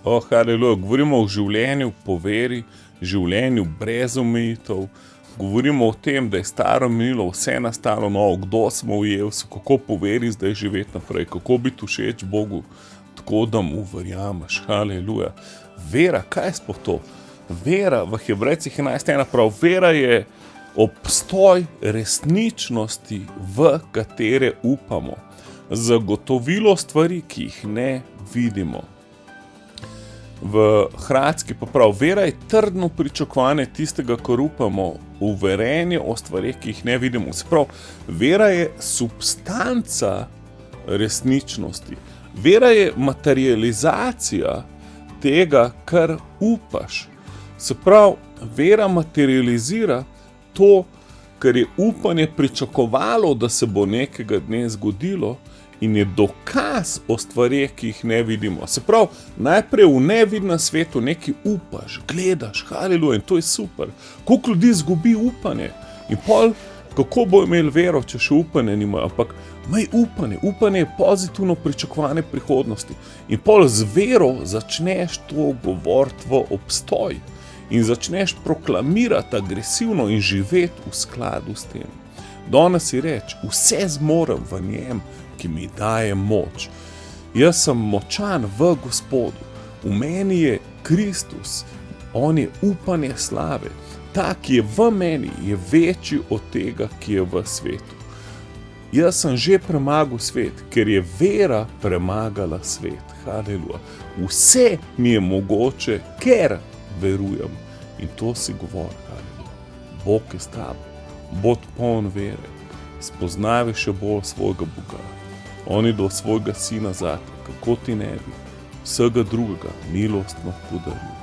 Haleluja, govorimo o življenju po veri, življenju brez omejitev. Govorimo o tem, da je staro minilo, vse nastalo novo, kdo smo v Jezusu, kako po veri zdaj živeti naprej, kako biti všeč Bogu, tako da mu verjameš. Haleluja. Vera, kaj je sploh to? Vera v Hebrejcih 11:1 pravi, vera je obstoj resničnosti, v katere upamo. Zagotovilo stvari, ki jih ne vidimo. V Hradski pa pravi, vera je trdno pričakovanje tistega, kar upamo, uverenje o stvareh, ki jih ne vidimo. Se pravi, vera je substanca resničnosti. Vera je materializacija tega, kar upaš. Se pravi, vera materializira to, kar je upanje pričakovalo, da se bo nekega dne zgodilo, in je dokaz o stvareh, ki jih ne vidimo. Se pravi, najprej v nevidnem svetu nekaj upaš, gledaš, haleluja, in to je super. Koliko ljudi izgubi upanje in pol, kako bo imel vero, če še upanje nima, ampak imej upanje. Upanje je pozitivno pričakovanje prihodnosti. In pol z vero začneš to govoriti v obstoj in začneš proklamirati agresivno in živeti v skladu s tem. Danes si reči, vse zmorem v njem, ki mi daje moč. Jaz sem močan v Gospodu. V meni je Kristus. On je upanje slave. Ta, ki je v meni, je večji od tega, ki je v svetu. Jaz sem že premagal svet, ker je vera premagala svet. Haleluja. Vse mi je mogoče, ker verujem. In to si govori. Haleluja. Bog je s tabo. Bod poln vere. Spoznavaj še bolj svojega Boga. On je dal svojega sina zate, kako ti ne bi vsega drugega milostno podaril.